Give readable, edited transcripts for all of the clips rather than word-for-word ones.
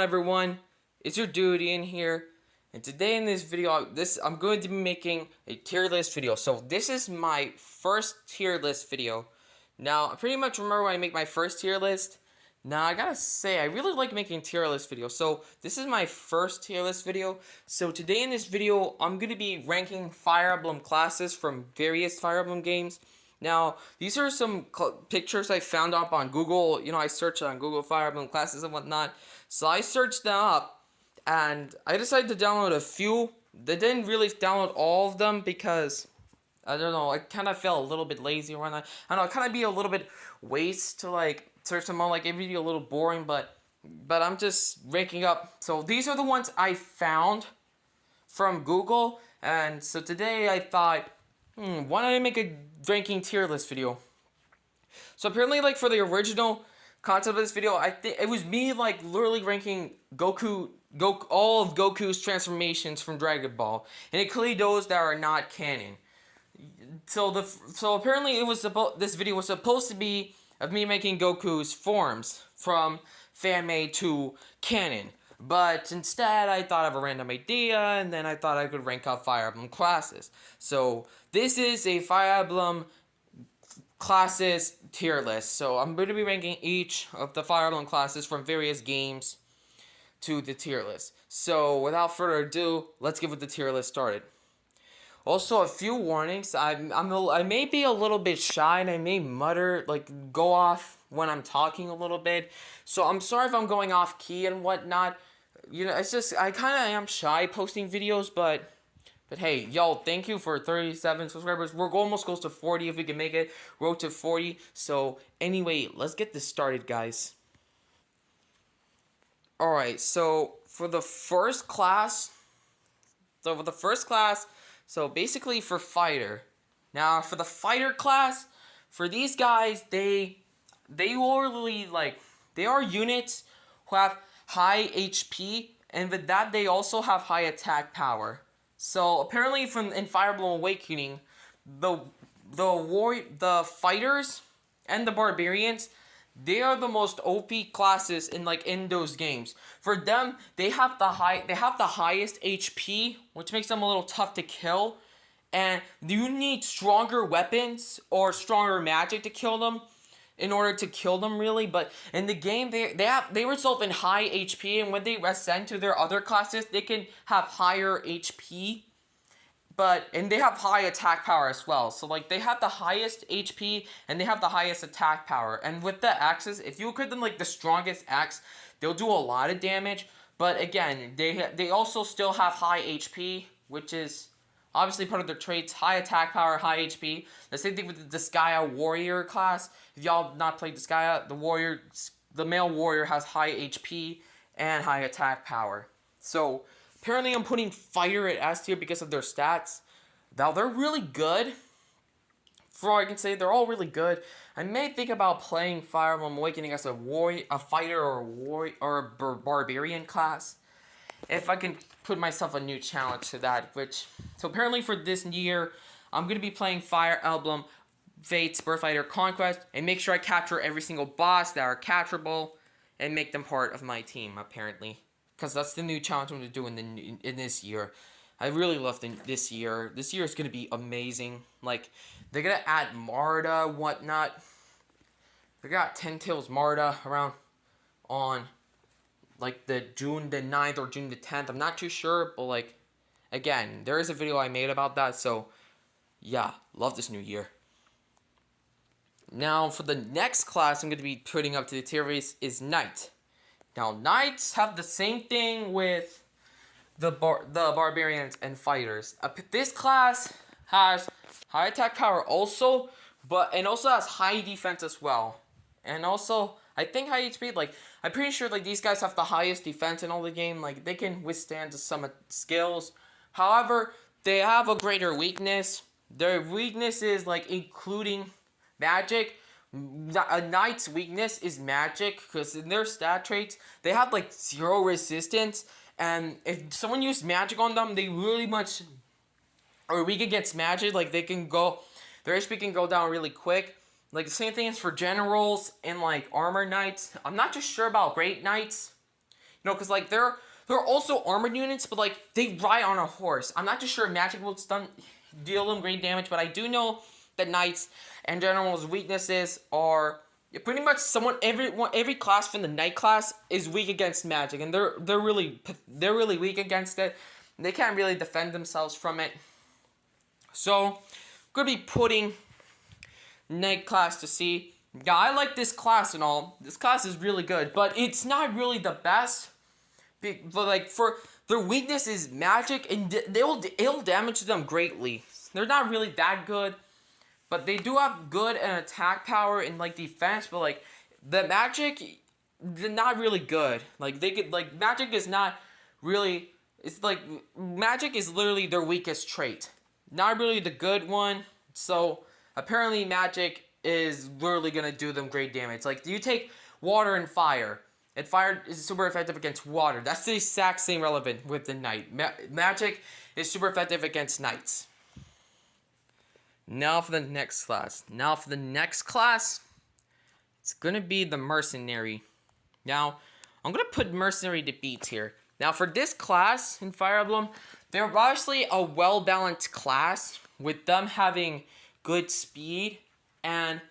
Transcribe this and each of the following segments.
everyone? It's your dude in here, and today in this video, I'm going to be making a tier list video. So this is my first tier list video. Now, I pretty much remember when I make my first tier list. Now, I gotta say, I really like making tier list videos. So this is my first tier list video. So today in this video, I'm gonna be ranking Fire Emblem classes from various Fire Emblem games. Now, these are some pictures I found up on Google. You know, I searched on Google Fire Emblem classes and whatnot. So I searched them up, and I decided to download a few. They didn't really download all of them because, I don't know, I kind of felt a little bit lazy or whatnot. I don't know, it kind of be a little bit waste to, like, search them all. Like, it would be a little boring, but I'm just ranking up. So these are the ones I found from Google, and so today I thought, why don't I make a ranking tier list video? So apparently, like, for the original concept of this video, I think it was me, like, literally ranking all of Goku's transformations from Dragon Ball, and including those that are not canon. So apparently this video was supposed to be of me making Goku's forms from fan-made to canon. But instead, I thought of a random idea, and then I thought I could rank up Fire Emblem classes. So this is a Fire Emblem classes tier list. So I'm going to be ranking each of the Fire Emblem classes from various games to the tier list. So without further ado, let's get with the tier list started. Also, a few warnings. I may be a little bit shy, and I may mutter, like, go off when I'm talking a little bit. So I'm sorry if I'm going off key and whatnot. You know, it's just, I kind of am shy posting videos, but hey, y'all, thank you for 37 subscribers. We're almost close to 40 if we can make it. Road to 40. So anyway, let's get this started, guys. Alright, so for the first class, so basically for fighter. Now for the fighter class, for these guys, they literally, like, they are units who have high HP, and with that they also have high attack power. So apparently in Fire Emblem Awakening, the fighters and the barbarians, they are the most OP classes in those games. For them, they have the highest HP, which makes them a little tough to kill. And you need stronger weapons or stronger magic to kill them in order to kill them, really. But in the game, they result in high HP, and when they ascend to their other classes, they can have higher HP. And they have high attack power as well. So, like, they have the highest HP and they have the highest attack power. And with the axes, if you equip them, like, the strongest axe, they'll do a lot of damage. But again, they also still have high HP, which is obviously part of their traits. High attack power, high HP. The same thing with the Disgaea Warrior class. If y'all not played Disgaea, the male warrior has high HP and high attack power. So apparently I'm putting fighter at S tier because of their stats. Now, they're really good. For all I can say, they're all really good. I may think about playing Fire Emblem Awakening as a fighter or a barbarian class, if I can put myself a new challenge to that. So apparently for this year, I'm going to be playing Fire Emblem Fates Birthright Conquest, and make sure I capture every single boss that are capturable, and make them part of my team, apparently. Because that's the new challenge I'm going to do in this year. I really love this year. This year is going to be amazing. Like, they're going to add Marta, whatnot. They got 10 Tails Marta around on, like, the June the 9th or June the 10th. I'm not too sure, but, like, again, there is a video I made about that. So, yeah, love this new year. Now, for the next class I'm going to be putting up to the tier race is Knight. Now, Knights have the same thing with the barbarians and fighters. This class has high attack power also, and also has high defense as well. And also, I think high HP, like, I'm pretty sure, like, these guys have the highest defense in all the game. Like, they can withstand some skills. However, they have a greater weakness. Their weakness is, like, including magic. A knight's weakness is magic, because in their stat traits, they have, like, 0 resistance, and if someone used magic on them, they really much are weak against magic. Like, their HP can go down really quick. Like, the same thing is for generals and, like, armor knights. I'm not too sure about great knights. No, because like they're also armored units, but like they ride on a horse. I'm not too sure magic will deal them great damage, but I do know that knights and general's weaknesses are pretty much every class from the knight class is weak against magic, and they're really weak against it. They can't really defend themselves from it. So, I'm gonna be putting knight class to see. Yeah, I like this class and all. This class is really good, but it's not really the best. But like for their weakness is magic, and it'll damage them greatly. They're not really that good, but they do have good and attack power and like defense. But like the magic, they're not really good. Like they could like magic is not really. It's like magic is literally their weakest trait, not really the good one. So apparently magic is literally gonna do them great damage. Like you take water and fire. And fire is super effective against water. That's the exact same relevant with the knight. Magic is super effective against knights. Now for the next class. It's gonna be the Mercenary. Now, I'm gonna put Mercenary to beats here. Now for this class in Fire Emblem, they're obviously a well-balanced class with them having good speed and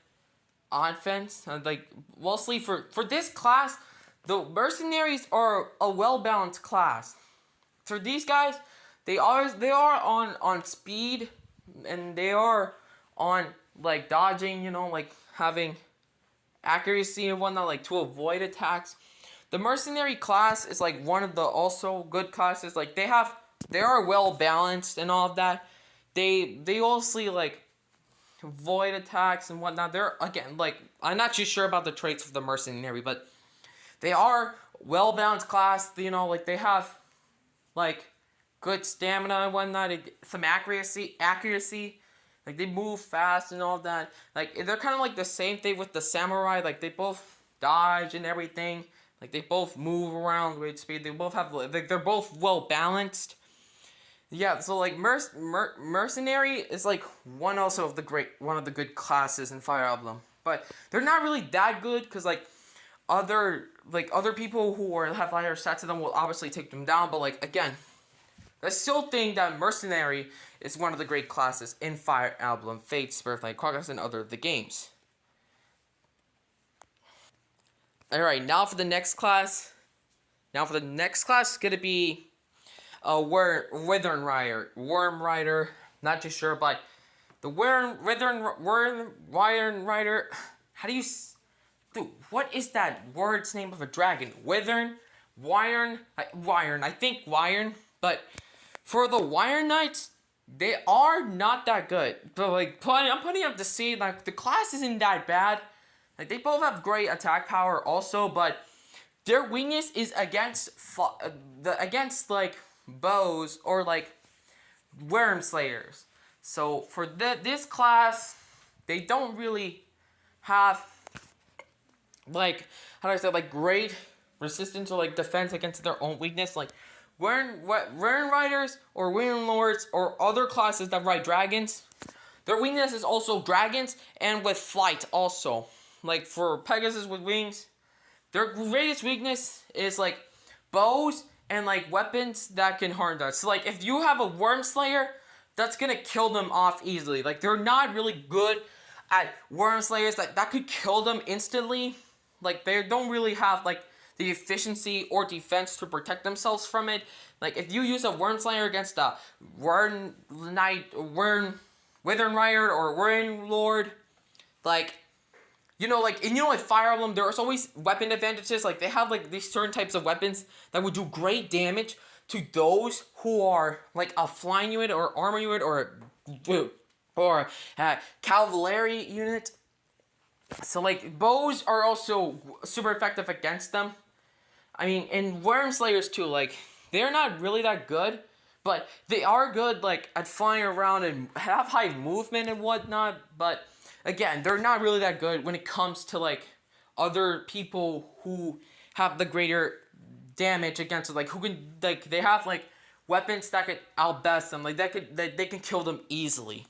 offense. Like mostly for this class, the Mercenaries are a well-balanced class. For these guys, they are on speed, and they are on like dodging, like having accuracy and whatnot, like to avoid attacks. The Mercenary class is like one of the also good classes. Like they are well balanced and all of that. They also like avoid attacks and whatnot. They're again like I'm not too sure about the traits of the Mercenary, but they are well-balanced class, like they have, like, good stamina and whatnot, some accuracy, like they move fast and all that. Like, they're kind of like the same thing with the Samurai, like they both dodge and everything, like they both move around with speed, they both have, like, they're both well-balanced. Yeah, so like Mercenary is like one of the good classes in Fire Emblem, but they're not really that good because like other people who have higher stats to them will obviously take them down, but like again, I still think that Mercenary is one of the great classes in Fire Emblem, Fates, Birthright, Progress, and other of the games. Alright, now for the next class. It's gonna be Withern Worm Rider. Not too sure, but the Worm Rider. How do you? Dude, what is that word's name of a dragon? Withern, Wyern, I think Wyern. But for the Wyern Knights, they are not that good. But like, I'm putting up to see like the class isn't that bad. Like they both have great attack power also, but their weakness is against like bows or like worm slayers. So for this class, they don't really have like how do I say like great resistance or like defense against their own weakness. Like Wyrm Riders or Wyrm Lords or other classes that ride dragons, their weakness is also dragons and with flight also. Like for Pegasus with wings, their greatest weakness is like bows and like weapons that can harm them. So like if you have a Worm Slayer, that's gonna kill them off easily. Like they're not really good at Worm Slayers that could kill them instantly. Like they don't really have like the efficiency or defense to protect themselves from it. Like if you use a Worm Slayer against a Wyrm Knight, Withern Rider or Wyrm Lord, like like Fire Emblem, there's always weapon advantages. Like they have like these certain types of weapons that would do great damage to those who are like a flying unit or armor unit or a cavalry unit. So like bows are also super effective against them. I mean, and Worm Slayers too. Like they're not really that good, but they are good like at flying around and have high movement and whatnot. But again, they're not really that good when it comes to like other people who have the greater damage against it. Like who can like they have like weapons that could outbest them. Like they can kill them easily.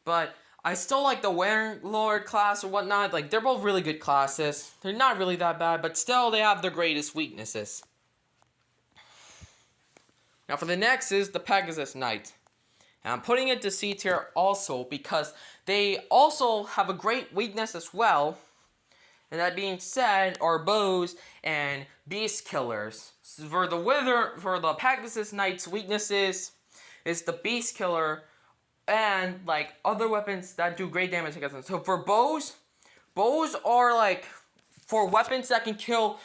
But I still like the Wyrm Lord class or whatnot. Like they're both really good classes. They're not really that bad, but still they have their greatest weaknesses. Now for the next is the Pegasus Knights. And I'm putting it to C tier also because they also have a great weakness as well. And that being said, are bows and beast killers. So for the Pegasus Knights weaknesses is the beast killer and like other weapons that do great damage against them. So for bows are like for weapons that can kill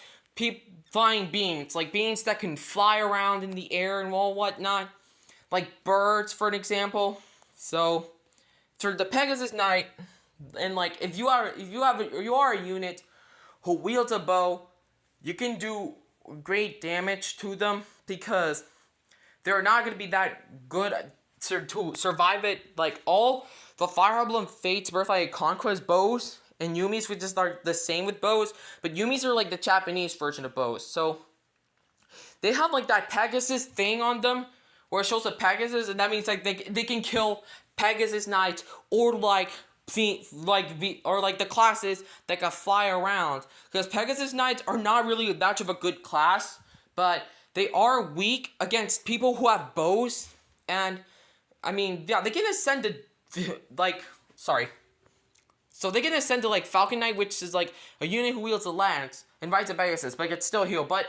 flying beings, like beings that can fly around in the air and all whatnot, like birds for an example. So for the Pegasus Knight, and like if you are a unit who wields a bow, you can do great damage to them because they're not going to be that good to survive it. Like all the Fire Emblem Fates, Birthright and Conquest bows and Yumi's, which just are the same with bows, but Yumi's are like the Japanese version of bows. So they have like that Pegasus thing on them where it shows the Pegasus, and that means like they can kill Pegasus Knights or like the classes that can fly around, because Pegasus Knights are not really that much of a good class, but they are weak against people who have bows. And I mean, yeah, they can ascend to so they can ascend to like Falcon Knight, which is like a unit who wields a lance and rides a Pegasus, but it can still heal. But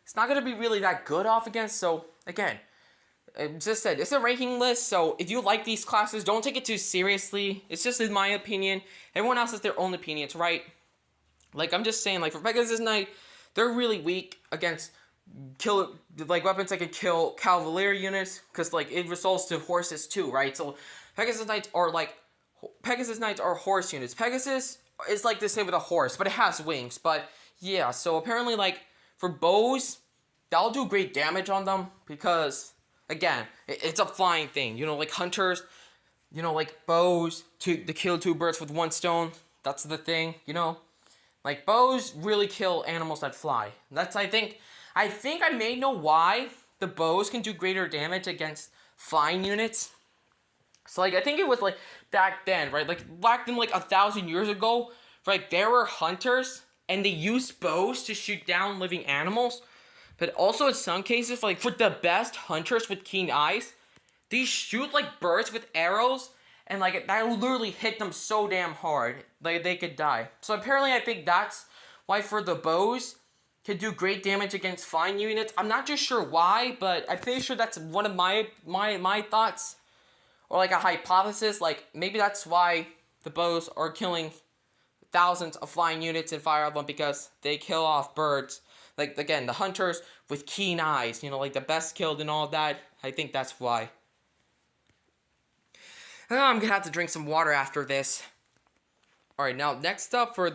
it's not gonna be really that good off against. So again, I just said it's a ranking list. So if you like these classes, don't take it too seriously. It's just in my opinion. Everyone else has their own opinions, right? Like I'm just saying, like for Pegasus Knight, they're really weak against weapons that can kill Cavalier units, because like it results to horses too, right? So Pegasus Knights are horse units. Pegasus is like the same with a horse, but it has wings. But yeah, so apparently like for bows, that'll do great damage on them because again, it's a flying thing. You know, like hunters, you know, like bows to kill two birds with one stone. That's the thing, you know. Like bows really kill animals that fly. That's I think I may know why the bows can do greater damage against flying units. So like I think it was like back then, right? Like back then, like 1,000 years ago, right? There were hunters and they used bows to shoot down living animals. But also in some cases, like for the best hunters with keen eyes, they shoot like birds with arrows, and like that literally hit them so damn hard, like they could die. So apparently, I think that's why for the bows can do great damage against flying units. I'm not too sure why, but I'm pretty sure that's one of my thoughts, or like a hypothesis. Like maybe that's why the bows are killing thousands of flying units in Fire Emblem, because they kill off birds. Like again, the hunters with keen eyes, you know, like the best killed and all that. I think that's why. I'm gonna have to drink some water after this. Alright, now next up for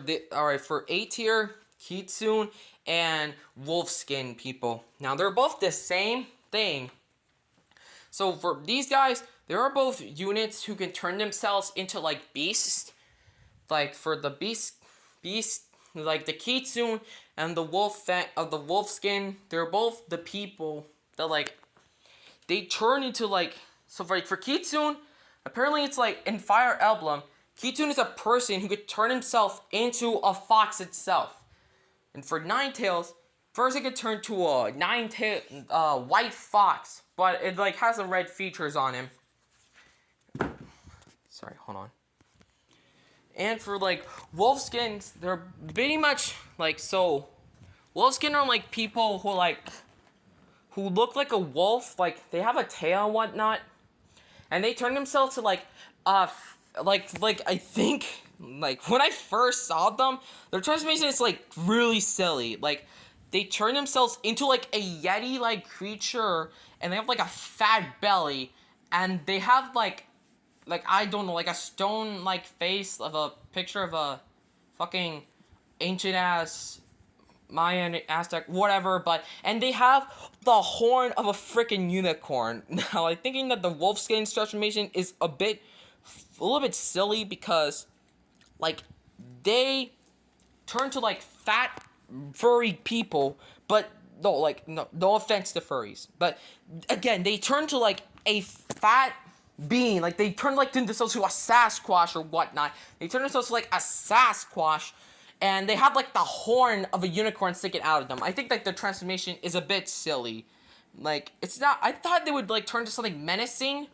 A tier, Kitsune and Wolfskin people. Now they're both the same thing. So for these guys, there are both units who can turn themselves into like beasts. Like for the beast, like the Kitsune and the Wolfskin, they're both the people that like they turn into like, so for Kitsune, apparently it's like in Fire Emblem, Kitsune is a person who could turn himself into a fox itself. And for Ninetales, first it could turn to a white fox, but it like has some red features on him. Sorry, hold on. And for like Wolfskins, they're pretty much like, so Wolfskin are like people who look like a wolf, like they have a tail and whatnot, and they turn themselves to like I think like when I first saw them, their transformation is like really silly. Like they turn themselves into like a yeti like creature, and they have like a fat belly, and they have like I don't know, like a stone like face of a picture of a fucking ancient ass Mayan, Aztec, whatever, and they have the horn of a freaking unicorn. Now, like, thinking that the Wolfskin transformation is a little bit silly, because, like, they turn to, like, fat, furry people, but, no offense to furries, but, again, they turn to, like, a fat being, like, they turn, like, themselves to a Sasquatch or whatnot. They turn themselves to, like, a Sasquatch, and they have, like, the horn of a unicorn sticking out of them. I think, like, the transformation is a bit silly. Like, it's not... I thought they would, like, turn to something menacing,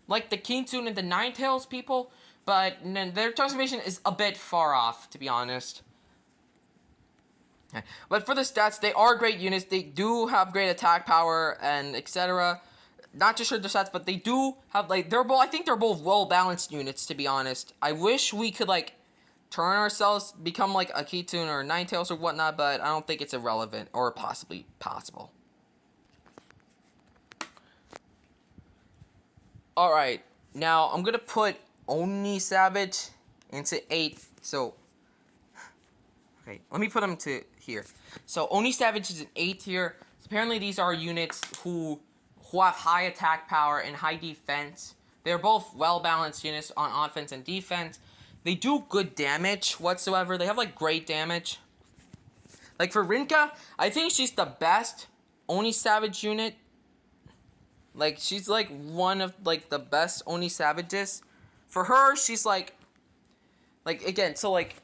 like the Kitsune and the Ninetales people, but their transformation is a bit far off, to be honest. Okay. But for the stats, they are great units. They do have great attack power and etc. Not just sure their stats, but they do have, like, they're both... I think they're both well-balanced units, to be honest. I wish we could, like, turn ourselves, become, like, a Kitsune or Ninetales or whatnot, but I don't think it's irrelevant or possibly possible. Alright, now I'm gonna put Oni Savage into 8. So, okay, let me put them to here. So, Oni Savage is an 8 tier. Apparently, these are units who have high attack power and high defense. They're both well-balanced units on offense and defense. They do good damage whatsoever. They have, like, great damage. Like, for Rinka, I think she's the best Oni Savage unit. Like, she's, like, one of, like, the best Oni Savages. For her, she's, like, again, so, like,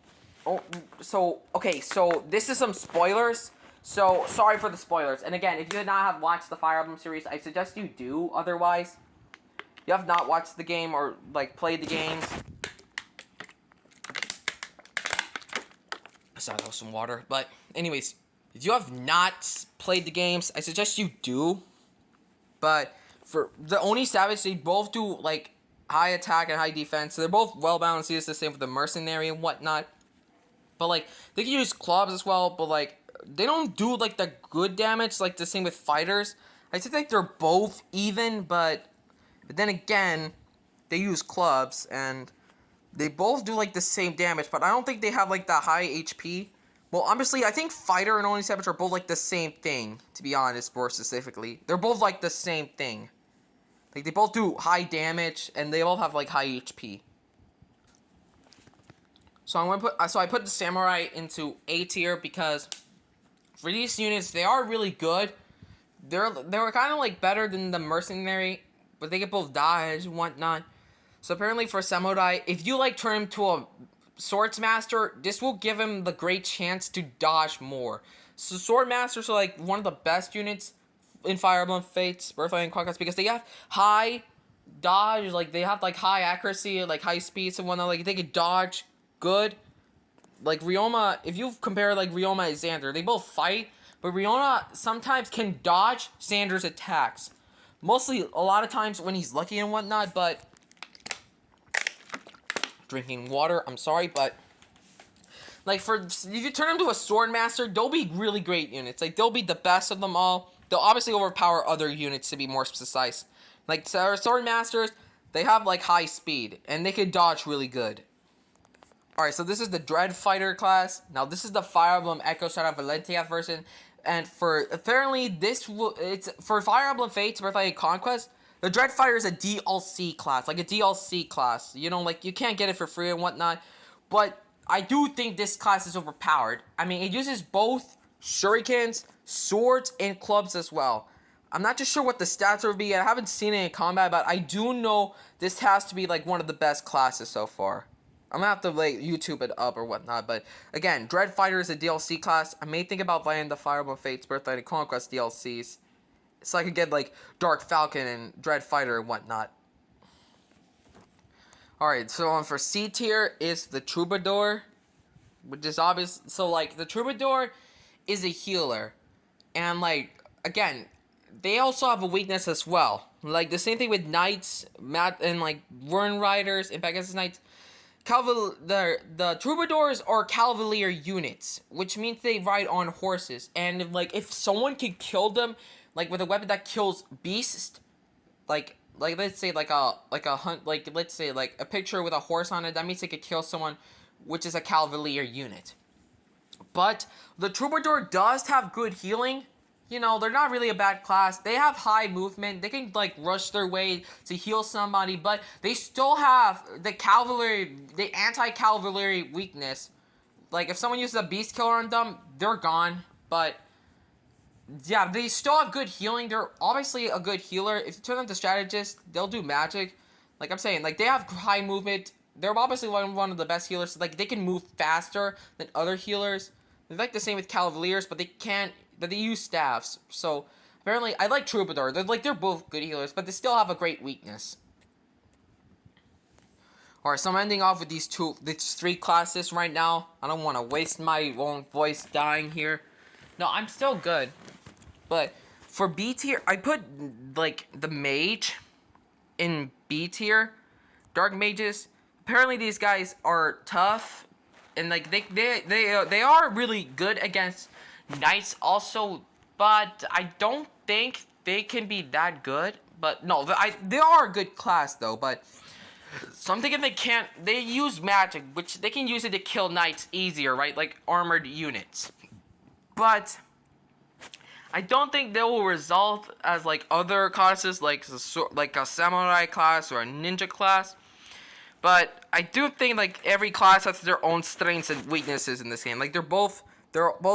okay, so this is some spoilers. So, sorry for the spoilers. And again, if you did not have watched the Fire Emblem series, I suggest you do. Otherwise, you have not watched the game or, like, played the games. Sorry, that was some water. But, anyways, if you have not played the games, I suggest you do. But for the Oni Savage, they both do, like, high attack and high defense. So they're both well-balanced. It's the same with the Mercenary and whatnot. But, like, they can use clubs as well. But, like, they don't do, like, the good damage, like, the same with fighters. I think they're both even, but then again, they use clubs. And they both do, like, the same damage. But I don't think they have, like, the high HP. Well, honestly, I think Fighter and Oni Savage are both, like, the same thing, to be honest, more specifically. They're both, like, the same thing. Like, they both do high damage, and they both have, like, high HP. So I put the Samurai into A tier because for these units, they are really good. They're kind of, like, better than the Mercenary, but they can both dodge and whatnot. So apparently for Samurai, if you, like, turn him to a Swordsmaster, this will give him the great chance to dodge more. So Swordmasters are, like, one of the best units in Fire Emblem Fates, Birthright and Conquest, because they have high dodge, like, they have, like, high accuracy, like, high speeds and whatnot. Like, they can dodge good. Like, Ryoma, if you compare, like, Ryoma and Xander, they both fight, but Ryoma sometimes can dodge Xander's attacks. Mostly, a lot of times when he's lucky and whatnot, but drinking water, I'm sorry, but like, if you turn them to a Swordmaster, they'll be really great units. Like, they'll be the best of them all. They'll obviously overpower other units, to be more precise. Like, Swordmasters, they have, like, high speed, and they can dodge really good. Alright, so this is the Dread Fighter class. Now, this is the Fire Emblem Echo Shadow Valentia version, and apparently, it's for Fire Emblem Fates, Birthright and Conquest, the Dread Fighter is a DLC class, like a DLC class. You know, like, you can't get it for free and whatnot. But I do think this class is overpowered. I mean, it uses both shurikens, swords, and clubs as well. I'm not too sure what the stats would be. I haven't seen it in combat, but I do know this has to be, like, one of the best classes so far. I'm gonna have to, like, YouTube it up or whatnot. But, again, Dread Fighter is a DLC class. I may think about buying the Fire Emblem Fates, Birthright, and Conquest DLCs. So I could get, like, Dark Falcon and Dread Fighter and whatnot. Alright, so for C tier is the Troubadour, which is obvious. So, like, the Troubadour is a healer. And, like, again, they also have a weakness as well. Like, the same thing with Knights, and, like, Wern Riders and Pegasus Knights. The Troubadours are Cavalier units, which means they ride on horses. And, like, if someone can kill them, like, with a weapon that kills beasts, like let's say like a hunt, like, let's say like a picture with a horse on it, that means they could kill someone, which is a Cavalier unit. But the Troubadour does have good healing. You know, they're not really a bad class. They have high movement. They can, like, rush their way to heal somebody, but they still have the anti-cavalry weakness. Like, if someone uses a beast killer on them, they're gone. But yeah, they still have good healing. They're obviously a good healer. If you turn them to strategists, they'll do magic. Like I'm saying, like, they have high movement. They're obviously one of the best healers. Like, they can move faster than other healers. They're like the same with Cavaliers, but they use staffs. So Apparently, I like Troubadour. They're both good healers, but they still have a great weakness. Alright, so I'm ending off with these three classes right now. I don't want to waste my own voice dying here. No, I'm still good. But for B tier, I put, like, the mage in B tier. Dark mages. Apparently, these guys are tough. And, like, they are really good against knights also. But I don't think they can be that good. But, no, they are a good class, though. But so I'm thinking they use magic, which they can use it to kill knights easier, right? Like armored units. But I don't think they will result as like other classes, like a samurai class or a ninja class. But I do think like every class has their own strengths and weaknesses in this game. Like they're both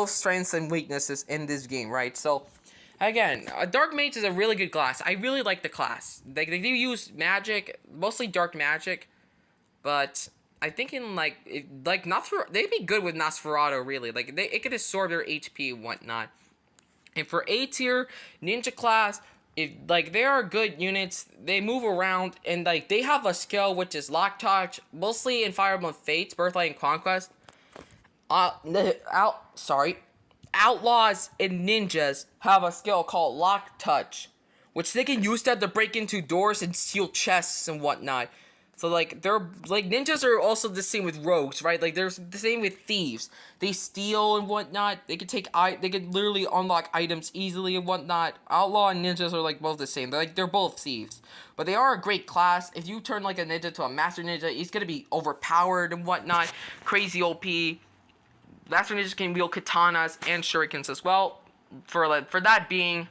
strengths and weaknesses in this game, right? So again, Dark Mage is a really good class. I really like the class. They do use magic, mostly dark magic, but I think in they'd be good with Nosferatu, really. Like it could absorb their HP and whatnot. And for A tier ninja class, they are good units. They move around and like they have a skill which is Lock Touch, mostly in Fire Emblem Fates, Birthright and Conquest. Outlaws and ninjas have a skill called Lock Touch, which they can use that to break into doors and steal chests and whatnot. So like ninjas are also the same with rogues, right? Like they're the same with thieves. They steal and whatnot. They can literally unlock items easily and whatnot. Outlaw and ninjas are like both the same. They're both thieves, but they are a great class. If you turn like a ninja to a master ninja, he's gonna be overpowered and whatnot, crazy OP. Master ninjas can wield katanas and shurikens as well. For that being,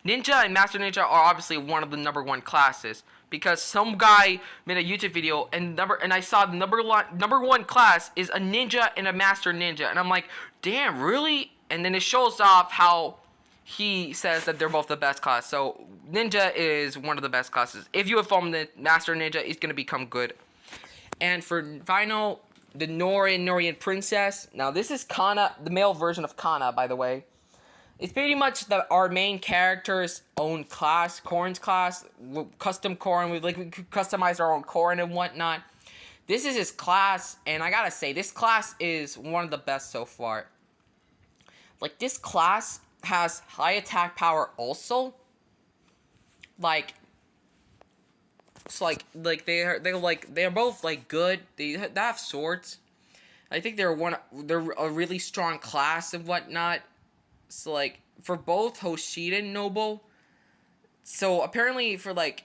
ninja and master ninja are obviously one of the #1 classes because some guy made a YouTube video and I saw the number one class is a ninja and a master ninja, and I'm like, damn, really? And then it shows off how he says that they're both the best class. So ninja is one of the best classes. If you inform the master ninja, he's gonna become good. And for final, the Norian Princess. Now, this is Kana, the male version of Kana, by the way. It's pretty much our main character's own class, Corrin's class, custom Corrin. We could customize our own Corrin and whatnot. This is his class, and I gotta say, this class is one of the best so far. Like, this class has high attack power also. Like, it's they're both like good. They have swords. I think they're a really strong class and whatnot. So like for both Hoshida and Noble. So apparently for like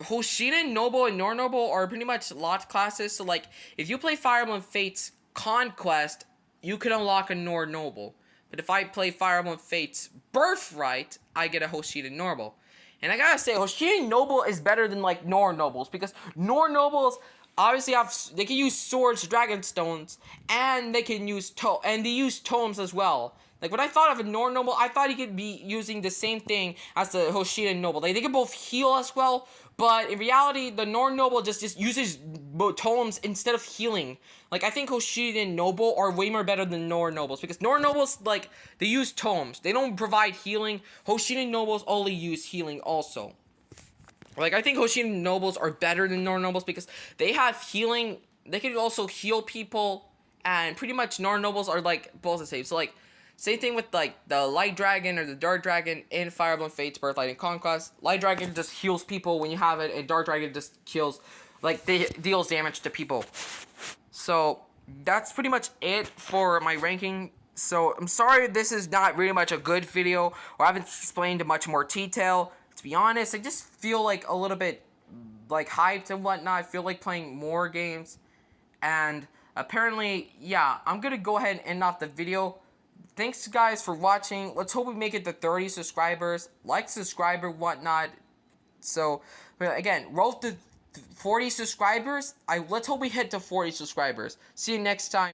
Hoshida, Noble, and Nor Noble are pretty much locked classes. So like if you play Fire Emblem Fates Conquest, you can unlock a Nor Noble. But if I play Fire Emblem Fates Birthright, I get a Hoshida Noble. And I gotta say, Hoshida Noble is better than, like, Nor Nobles, because Nor Nobles obviously they can use swords, dragon stones, and they can use they use tomes as well. Like, when I thought of a Nor Noble, I thought he could be using the same thing as the Hoshida Noble. Like, they can both heal as well, but in reality, the Nor Noble just uses tomes instead of healing. Like, I think Hoshida Noble are way more better than Nor Nobles, because Nor Nobles, like, they use tomes. They don't provide healing. Hoshida Nobles only use healing also. Like, I think Hoshida Nobles are better than Nor Nobles because they have healing. They can also heal people, and pretty much Nor Nobles are, like, both the same. So, like, same thing with, like, the Light Dragon or the Dark Dragon in Fire Emblem Fates, Birthright, and Conquest. Light Dragon just heals people when you have it, and Dark Dragon just kills, like, deals damage to people. So, that's pretty much it for my ranking. So, I'm sorry this is not really much a good video, or I haven't explained in much more detail. To be honest, I just feel, like, a little bit, like, hyped and whatnot. I feel like playing more games. And, apparently, yeah, I'm gonna go ahead and end off the video. Thanks, guys, for watching. Let's hope we make it to 30 subscribers. Like, subscribe, or whatnot. So, again, roll to 40 subscribers. Let's hope we hit to 40 subscribers. See you next time.